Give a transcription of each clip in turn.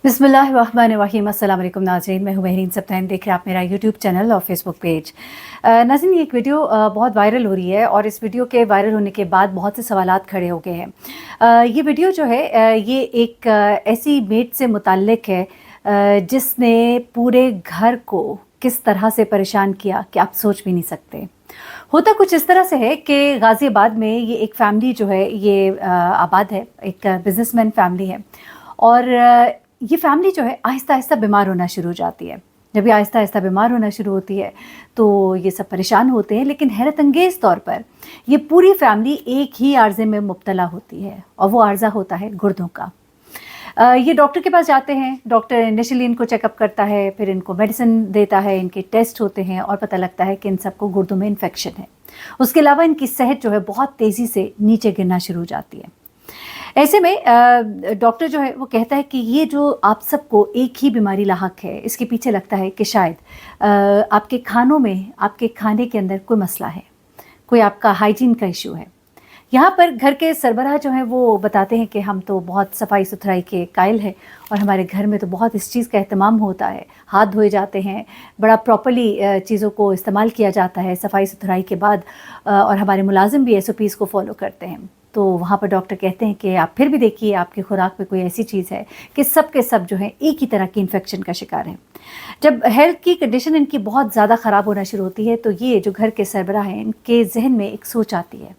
बिस्मिल्लाहिर्रहमानिर्रहीम। अस्सलाम वालेकुम नाज़रीन, मैं हूँ महरीन सब्ताइन। देख रहे हैं आप मेरा यूट्यूब चैनल और फेसबुक पेज। नाज़रीन, एक वीडियो बहुत वायरल हो रही है और इस वीडियो के वायरल होने के बाद बहुत से सवालात खड़े हो गए हैं। ये वीडियो जो है ये एक ऐसी मेड से मुताल्लिक है जिसने पूरे घर को किस तरह से परेशान किया कि आप सोच भी नहीं सकते। होता कुछ इस तरह से है कि गाज़ियाबाद में ये एक फ़ैमिली जो है ये आबाद है, एक बिज़नेसमैन फ़ैमिली है और ये फ़ैमिली जो है आहिस्ता आहिस्ता बीमार होना शुरू हो जाती है। जब ये आहिस्ता आहिस्ता बीमार होना शुरू होती है तो ये सब परेशान होते हैं, लेकिन हैरत अंगेज़ तौर पर ये पूरी फ़ैमिली एक ही आर्ज़े में मुब्तला होती है और वो आर्ज़ा होता है गुर्दों का। ये डॉक्टर के पास जाते हैं, डॉक्टर इनिशियली इनको चेकअप करता है, फिर इनको मेडिसिन देता है, इनके टेस्ट होते हैं और पता लगता है कि इन सबको गुर्दों में इन्फेक्शन है। उसके अलावा इनकी सेहत जो है बहुत तेज़ी से नीचे गिरना शुरू हो जाती है। ऐसे में डॉक्टर जो है वो कहता है कि ये जो आप सबको एक ही बीमारी लाहक है, इसके पीछे लगता है कि शायद आपके खानों में, आपके खाने के अंदर कोई मसला है, कोई आपका हाइजीन का इशू है। यहाँ पर घर के सरबराह जो हैं वो बताते हैं कि हम तो बहुत सफाई सुथराई के कायल हैं और हमारे घर में तो बहुत इस चीज़ का एहतमाम होता है, हाथ धोए जाते हैं, बड़ा प्रॉपर्ली चीज़ों को इस्तेमाल किया जाता है सफाई सुथराई के बाद, और हमारे मुलाजिम भी SOPs को फॉलो करते हैं। तो वहाँ पर डॉक्टर कहते हैं कि आप फिर भी देखिए आपकी खुराक में कोई ऐसी चीज़ है कि सब के सब जो है एक ही तरह की इन्फेक्शन का शिकार हैं। जब हेल्थ की कंडीशन इनकी बहुत ज़्यादा ख़राब होना शुरू होती है तो ये जो घर के सरबराह हैं इनके जहन में एक सोच आती है।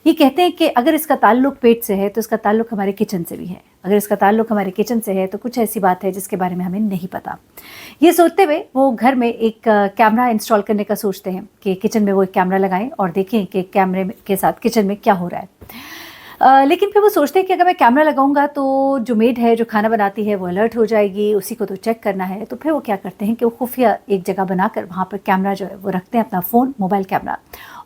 ये कहते हैं कि अगर इसका ताल्लुक़ पेट से है तो इसका ताल्लुक़ हमारे किचन से भी है, अगर इसका ताल्लुक़ हमारे किचन से है तो कुछ ऐसी बात है जिसके बारे में हमें नहीं पता। ये सोचते हुए वो घर में एक कैमरा इंस्टॉल करने का सोचते हैं कि किचन में वो एक कैमरा लगाएं और देखें कि कैमरे के साथ किचन में क्या हो रहा है। लेकिन फिर वो सोचते हैं कि अगर मैं कैमरा लगाऊंगा तो जो मेड है जो खाना बनाती है वो अलर्ट हो जाएगी, उसी को तो चेक करना है। तो फिर वो क्या करते हैं कि वो खुफिया एक जगह बनाकर वहाँ पर कैमरा जो है वो रखते हैं, अपना फ़ोन, मोबाइल कैमरा,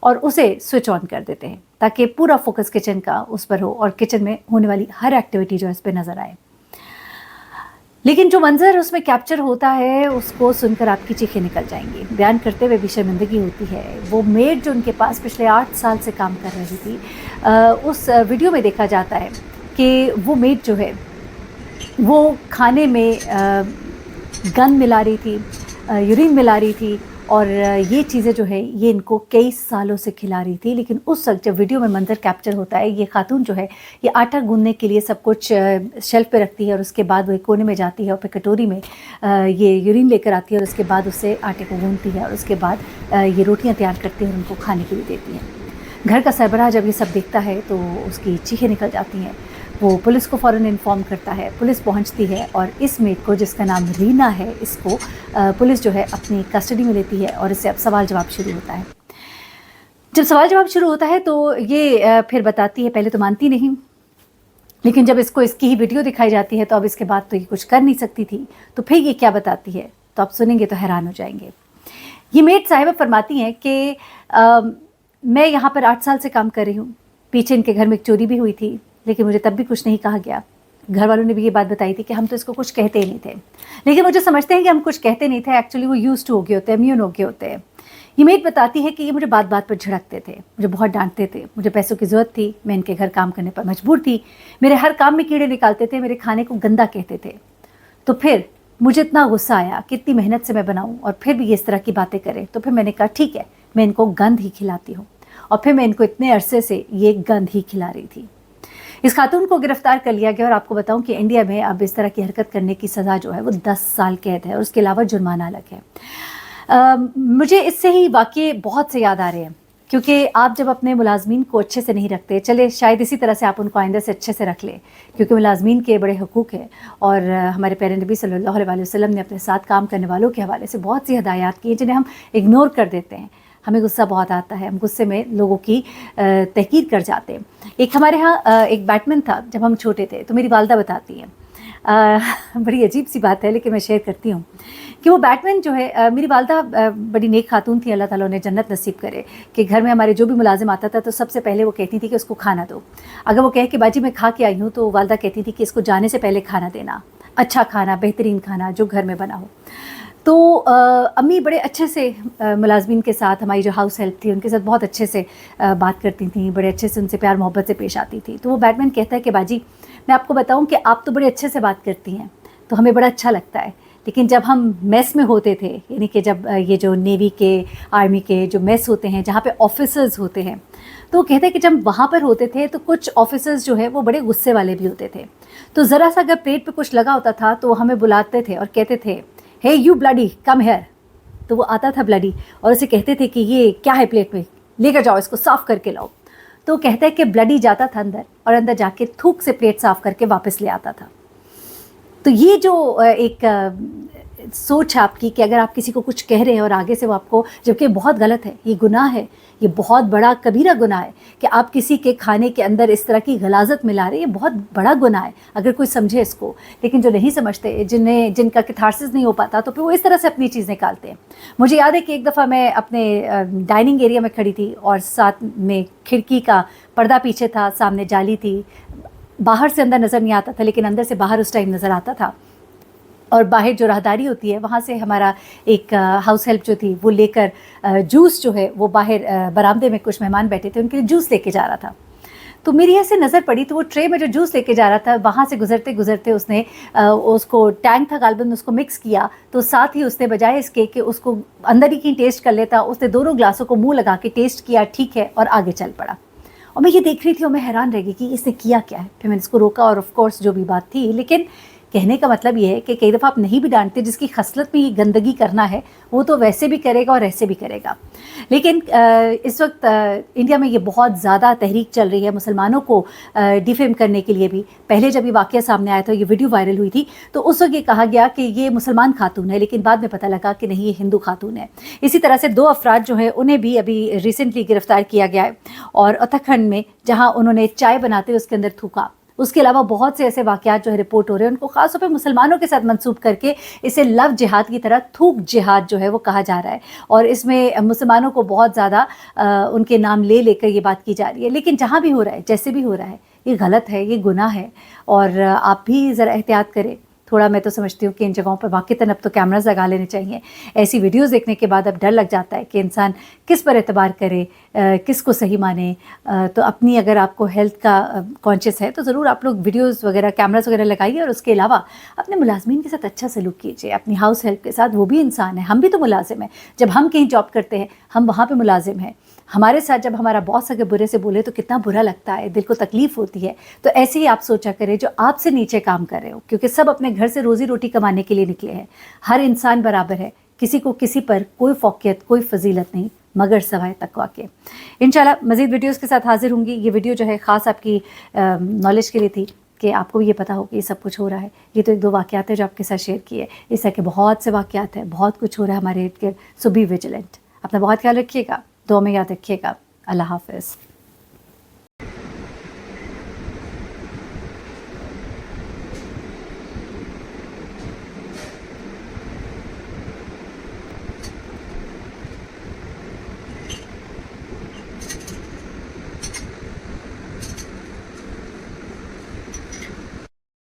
और उसे स्विच ऑन कर देते हैं ताकि पूरा फोकस किचन का उस पर हो और किचन में होने वाली हर एक्टिविटी जो है इस पर नज़र आए। लेकिन जो मंज़र उसमें कैप्चर होता है उसको सुनकर आपकी चीखें निकल जाएंगी, बयान करते हुए भी शर्मिंदगी होती है। वो मेड जो उनके पास पिछले 8 साल से काम कर रही थी, उस वीडियो में देखा जाता है कि वो मेड जो है वो खाने में गंद मिला रही थी, यूरिन मिला रही थी और ये चीज़ें जो है ये इनको कई सालों से खिला रही थी। लेकिन उस वक्त जब वीडियो में मंजर कैप्चर होता है, ये खातून जो है ये आटा गूंदने के लिए सब कुछ शेल्फ पे रखती है और उसके बाद वो एक कोने में जाती है और फिर कटोरी में ये यूरिन लेकर आती है और उसके बाद उससे आटे को गूंदती है और उसके बाद ये रोटियां तैयार करती है और उनको खाने के लिए देती है। घर का सरबराह जब ये सब देखता है तो उसकी चीखें निकल जाती हैं। वो पुलिस को फ़ौरन इन्फॉर्म करता है, पुलिस पहुंचती है और इस मेड को, जिसका नाम रीना है, इसको पुलिस जो है अपनी कस्टडी में लेती है और इससे अब सवाल जवाब शुरू होता है। जब सवाल जवाब शुरू होता है तो ये फिर बताती है, पहले तो मानती नहीं, लेकिन जब इसको इसकी ही वीडियो दिखाई जाती है तो अब इसके बाद तो ये कुछ कर नहीं सकती थी। तो फिर ये क्या बताती है तो आप सुनेंगे तो हैरान हो जाएंगे। ये मेड साहिबा फरमाती हैं कि मैं यहाँ पर 8 साल से काम कर रही हूँ, पीछे इनके घर में एक चोरी भी हुई थी लेकिन मुझे तब भी कुछ नहीं कहा गया। घर वालों ने भी ये बात बताई थी कि हम तो इसको कुछ कहते ही नहीं थे, लेकिन वो जो समझते हैं कि हम कुछ कहते नहीं थे, एक्चुअली वो यूज्ड टू हो गए होते हैं, इम्यून हो गए होते हैं। ये मेड बताती है कि ये मुझे बात बात पर झड़कते थे, मुझे बहुत डांटते थे, मुझे पैसों की ज़रूरत थी, मैं इनके घर काम करने पर मजबूर थी, मेरे हर काम में कीड़े निकालते थे, मेरे खाने को गंदा कहते थे। तो फिर मुझे इतना गुस्सा आया कि इतनी मेहनत से मैं बनाऊँ और फिर भी इस तरह की बातें करें। तो फिर मैंने कहा ठीक है, मैं इनको गंद ही खिलाती हूँ, और फिर मैं इनको इतने अरसे से ये गंद ही खिला रही थी। इस खातून को गिरफ्तार कर लिया गया और आपको बताऊं कि इंडिया में अब इस तरह की हरकत करने की सज़ा जो है वो 10 साल कैद है और उसके अलावा जुर्माना अलग है। मुझे इससे ही वाक़ये बहुत से याद आ रहे हैं, क्योंकि आप जब अपने मुलाजमीन को अच्छे से नहीं रखते, चले शायद इसी तरह से आप उनको आइंदा से अच्छे से रख लें, क्योंकि मुलाजमीन के बड़े हकूक़ हैं और हमारे प्यारे नबी सल्लल्लाहु अलैहि वसल्लम ने अपने साथ काम करने वालों के हवाले से बहुत सी हदायत की हैं जिन्हें हम इग्नोर कर देते हैं। हमें गुस्सा बहुत आता है, हम गुस्से में लोगों की तहकीर कर जाते हैं। एक हमारे यहाँ एक बैटमैन था जब हम छोटे थे, तो मेरी वालदा बताती हैं, बड़ी अजीब सी बात है लेकिन मैं शेयर करती हूँ कि वो बैटमैन जो है, मेरी वालदा बड़ी नेक खातून थी, अल्लाह ताला उन्हें जन्नत नसीब करे, कि घर में हमारे जो भी मुलाजिम आता था तो सबसे पहले वो कहती थी कि उसको खाना दो। अगर वो कहे कि बाजी मैं खा के आई हूँ तो वालदा कहती थी कि इसको जाने से पहले खाना देना, अच्छा खाना, बेहतरीन खाना जो घर में बना हो। तो अम्मी बड़े अच्छे से मुलाजमीन के साथ, हमारी जो हाउस हेल्प थी उनके साथ बहुत अच्छे से बात करती थी, बड़े अच्छे से उनसे प्यार मोहब्बत से पेश आती थी। तो वो बैटमैन कहता है कि बाजी मैं आपको बताऊं कि आप तो बड़े अच्छे से बात करती हैं, تو हमें बड़ा अच्छा लगता है। लेकिन जब हम मेस में होते थे, यानी कि जब ये जो नेवी के, आर्मी के जो मेस होते हैं जहाँ पे ऑफिसर्स होते हैं, तो वो कहते हैं कि जब वहाँ पर होते थे तो कुछ ऑफिसर्स जो है वो बड़े गुस्से वाले भी होते थे। तो ज़रा सा अगर प्लेट पे कुछ लगा होता था तो वो हमें बुलाते थे और कहते थे, हे यू ब्लडी कम हेयर। तो वो आता था ब्लडी और उसे कहते थे कि ये क्या है प्लेट में, लेकर जाओ इसको, साफ़ करके लाओ। तो कहते हैं कि ब्लडी जाता था अंदर और अंदर जाके थूक से प्लेट साफ़ करके वापस ले आता था। तो ये जो एक सोच है आपकी कि अगर आप किसी को कुछ कह रहे हैं और आगे से वो आपको, जबकि बहुत गलत है, ये गुनाह है, ये बहुत बड़ा कबीरा गुनाह है कि आप किसी के खाने के अंदर इस तरह की गलाजत मिला रहे हैं, ये बहुत बड़ा गुनाह है अगर कोई समझे इसको। लेकिन जो नहीं समझते, जिनका कैथारसिस नहीं हो पाता, तो फिर वो इस तरह से अपनी चीज़ निकालते हैं। मुझे याद है कि एक दफ़ा मैं अपने डाइनिंग एरिया में खड़ी थी और साथ में खिड़की का पर्दा पीछे था, सामने जाली थी, बाहर से अंदर नज़र नहीं आता था लेकिन अंदर से बाहर उस टाइम नज़र आता था। और बाहर जो राहदारी होती है वहाँ से हमारा एक हाउस हेल्प जो थी वो लेकर जूस जो है वो बाहर बरामदे में कुछ मेहमान बैठे थे, उनके लिए जूस लेके जा रहा था। तो मेरी ऐसे नज़र पड़ी तो वो ट्रे में जो जूस लेके जा रहा था वहाँ से गुजरते गुजरते उसने उसको, टैंक था गालबन, उसको मिक्स किया। तो साथ ही उसने बजाय इसके कि उसको अंदर ही कहीं टेस्ट कर लेता, उसने दोनों ग्लासों को मुँह लगा के टेस्ट किया, ठीक है, और आगे चल पड़ा। और मैं ये देख रही थी और मैं हैरान रह गई कि इसने किया क्या है। फिर मैंने इसको रोका और ऑफ कोर्स जो भी बात थी, लेकिन कहने का मतलब ये है कि कई दफ़ा आप नहीं भी डांटते, जिसकी खसलत में ये गंदगी करना है वो तो वैसे भी करेगा और ऐसे भी करेगा। लेकिन इस वक्त इंडिया में ये बहुत ज़्यादा तहरीक चल रही है मुसलमानों को डिफेम करने के लिए भी। पहले जब ये वाक़या सामने आया था, ये वीडियो वायरल हुई थी, तो उस वक्त ये कहा गया कि ये मुसलमान खातून है, लेकिन बाद में पता लगा कि नहीं, ये हिंदू खातून है। इसी तरह से 2 अफराद जो है उन्हें भी अभी रिसेंटली गिरफ़्तार किया गया है और उत्तराखंड में, जहाँ उन्होंने चाय बनाते हुए उसके अंदर थूका। उसके अलावा बहुत से ऐसे वाक़यात जो है रिपोर्ट हो रहे हैं, उनको ख़ास तौर पे मुसलमानों के साथ मंसूब करके इसे लव जिहाद की तरह थूक जिहाद जो है वो कहा जा रहा है और इसमें मुसलमानों को बहुत ज़्यादा उनके नाम ले लेकर ये बात की जा रही है। लेकिन जहाँ भी हो रहा है, जैसे भी हो रहा है, ये गलत है, ये गुनाह है और आप भी ज़रा एहतियात करें थोड़ा। मैं तो समझती हूँ कि इन जगहों पर वाक़ईतन अब तो कैमरास लगा लेने चाहिए। ऐसी वीडियोस देखने के बाद अब डर लग जाता है कि इंसान किस पर एतबार करे, किस को सही माने। तो अपनी, अगर आपको हेल्थ का कॉन्शियस है तो ज़रूर आप लोग वीडियोस वगैरह, कैमरास वगैरह लगाइए और उसके अलावा अपने मुलाजमीन के साथ अच्छा सलूक कीजिए, अपनी हाउस हेल्प के साथ। वो भी इंसान है, हम भी तो मुलाजिम हैं। जब हम कहीं जॉब करते हैं हम वहाँ पर मुलाजिम हैं। हमारे साथ जब हमारा बॉस अगर बुरे से बोले तो कितना बुरा लगता है, दिल को तकलीफ़ होती है। तो ऐसे ही आप सोचा करें जो आपसे नीचे काम कर रहे हो, क्योंकि सब अपने घर से रोज़ी रोटी कमाने के लिए निकले हैं। हर इंसान बराबर है, किसी को किसी पर कोई फ़ौक़ियत, कोई फजीलत नहीं, मगर सवाए तकवा के। इंशाल्लाह मज़ीद वीडियोज़ के साथ हाजिर होंगी। ये वीडियो जो है ख़ास आपकी नॉलेज के लिए थी कि आपको ये पता हो कि ये सब कुछ हो रहा है। ये तो 1-2 वाक़यात है जो आपके साथ शेयर किए, इस तरह के बहुत से वाक़यात हैं, बहुत कुछ हो रहा है हमारे इर्द गिर्द। सो बी विजिलेंट, अपना बहुत ख्याल रखिएगा, दुआ में याद रखिएगा। अल्लाह हाफ़िज़।